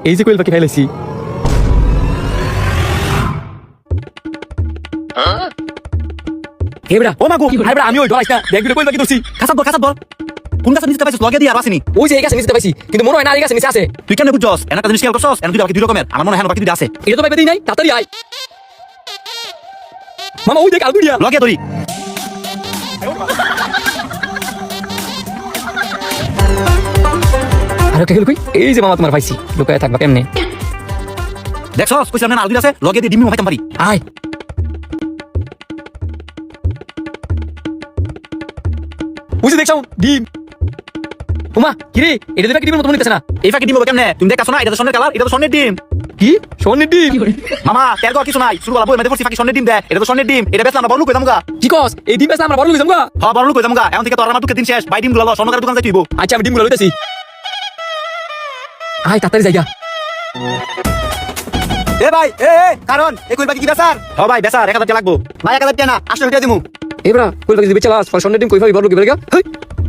এই যে কোয়েল পাখি খাইলেছি। এবড়া ও মাগো এবড়া আমি ওই ডরাইছ না দেখ কোয়েল পাখি ধরছি। খাসাত বল কোন গাছ নিচে পাইছিস লগে দিয়ে আর আসেনি। ওই যে এই গাছ নিচে পাইছি কিন্তু মনে হয় না এই গাছ নিচে আছে। তুই কেন বুঝছস এনা একটা জিনিস খেয়াল করছস এনা দুই রকমের আমার মনে হয় বাকি দুইটা আছে। এটা তো পাইবে দেই নাই তাড়াতাড়ি আয় মামা ওই দেখ আলগুড়িয়া লগে ধরি। আর একটা কই এই যে মামা তোমার পাইছি লুকায় থাকবা কেমনে দেখছস কইছিলাম না আলগুড়িয়া আছে লগে দিয়ে ডিমি মাইতাম পারি। আয় বুঝি দেখছো ডিম ওমা কি রে এটা দেখি ডিমের মতো মনে হচ্ছে না। এই ফাঁকি ডিম হবে কেমনে তুমি দেখছো না এটা তো সোনার কালার এটা তো সোনার ডিম। কি সোনার ডিম মামা তেল গো কিছু নাই শুরু বলা বই মধ্যে পড়ছি ফাঁকি সোনার ডিম দে এটা তো সোনার ডিম এটা বেশ আমরা বড় লোক হইতামগা। কি কস এই ডিম বেশ আমরা বড় লোক হইতামগা। হ্যাঁ বড় লোক হইতামগা এখন থেকে তো আর আমার দুকে দিন শেষ বাই ডিম গুলো ল সোনার দোকান যাইতিব। আচ্ছা আমি ডিম গুলো লইতাছি আয় তাড়াতাড়ি যাইগা। এ ভাই এ কারণ এই কইল বাকি কি বেচার। হ্যাঁ ভাই বেচার 1000 টাকা লাগবো ভাই 1000 টাকা না 800 টাকা দিমু। এবড়া কইল বাকি বেচা লাস সোনার ডিম কই ভাই বড় লোক বলে গা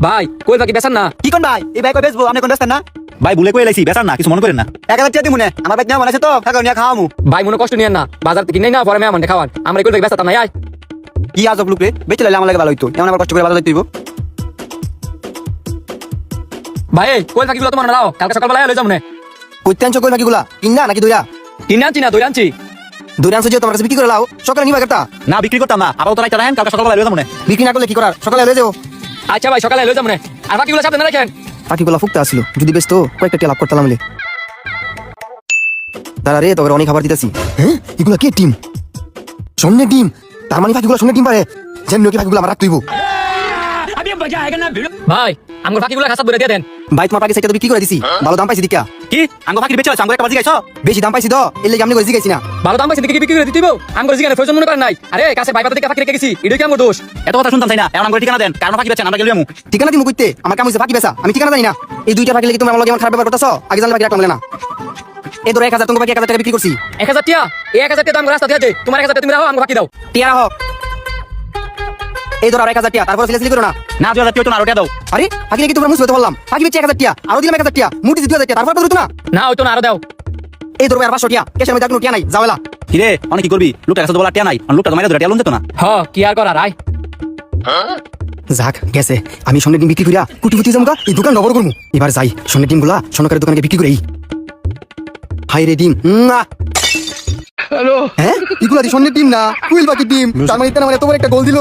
ভাই কইল বাকি বেচার না। কি কোন ভাই এই ভাই কই বেচবো আপনি কোন বেচতেন না ভাই ভুলে কই লাইছি বেচার না কিছু মনে করেন না 1000 টাকা দিমু না আমার ভাই না বানাইছে তো টাকা নিয়া খাওয়ামু। ভাই মনে কষ্ট নিয়েন না বাজার থেকে কিনে না পরে মেহমান খাওয়ান আমরা কইল বাকি বেচাতাম না। আয় কি আজব লোক রে বেচে লাইলে আমার লাগে ভালো হইতো এমন আবার কষ্ট করে বাজার যাইতে হইব। ভাই কইল বাকি গুলো তোমার নাও কালকে সকাল বেলা লই যামু না। কইতে আনছো কইল বাকি গুলা কিনা নাকি দইরা কিনা আনছি না দইরা আনছি। দইরা আনছো যে তোমার কাছে বিক্রি করে লাও সকালে নিবা করতা না বিক্রি করতাম না আবার তো রাইতা রাখেন কালকে সকাল বেলা লই যামু না। বিক্রি না করলে কি করার সকালে লই যাও। আচ্ছা ভাই সকালে লই যামু না আর বাকিগুলো সাথে না রাখেন। বাকিগুলো ফুকতে আসিল যদি বেশ তো কয়েকটা টিয়া লাভ করতাম বলে দাঁড়া রে তোর অনেক খাবার দিতেছি। হ্যাঁ এগুলো কি টিম সামনে টিম তার মানে বাকিগুলো সামনে টিম পারে যেন কি বাকিগুলো আমার রাখতেইব। ভাই আমগো বাকিগুলো খাসাত বইরা দিয়ে দেন। ভাই তোমার বাকি সেটা তো বিক্রি করে দিছি ভালো দাম পাইছি দিকা। কি আমগো বাকি বেচছ আমগো একটা বাজি গাইছো বেশি দাম পাইছি তো এর লাগি আমনে কইছি গাইছি না ভালো দাম পাইছি দেখি বিক্রি করে দিতেইব আমগো জিগানে প্রয়োজন মনে করেন নাই। আরে কাছে ভাই বাতা দিকা বাকি রেখে গেছি এটা কি আমগো দোষ এত কথা শুনতাম তাই না এখন আমগো ঠিকানা দেন কারণ বাকি বেচছেন আমরা গেলামু ঠিকানা দিমু কইতে আমার কাম হইছে বাকি বেচা আমি ঠিকানা জানি না এই দুইটা বাকি লাগি তুমি আমার লগে আমার খারাপ ব্যাপার করতেছো আগে জানলে বাকি রাখতাম না। এই ধরো 1000 তোমাকে বাকি 1000 টাকা বিক্রি করছি 1000 টাকা এই 1000 টাকা দাম রাস্তা দিয়ে দে তোমার 1000 টাকা তুমি রাখো আমগো বাকি দাও টিয়া রাখো। এই ধরো 1000 টাকা তারপর সিলেক্ট করো না না 2000 টাকা তো আরো টাকা দাও। আরে বাকি কি তোমরা মুছবে তো বললাম বাকি বেচে 1000 টাকা আরো দিলাম 1000 টাকা মুটি 2000 টাকা তারপর তো না না হইতো না আরো দাও। এই ধরো আর 500 টাকা কেসের মধ্যে কোনো টাকা নাই যাওলা কি রে অনেক কি করবি লোকটা কাছে বলা টাকা নাই আর লোকটা মাইরা ধরে টাকা লোন দিত না। হ্যাঁ কি আর করার আয় যাক গেছে আমি সোনার ডিম বিক্রি করিয়া কুটিপুটি যামগা এই দোকান নবর করমু এবার যাই সোনার ডিমগুলা সোনাকারের দোকানে বিক্রি করেই। হাই রে ডিম না হ্যালো হ্যাঁ এগুলা দি সোনার ডিম না কুইল বাকি ডিম তার মানে তোমার এত বড় একটা গোল দিল।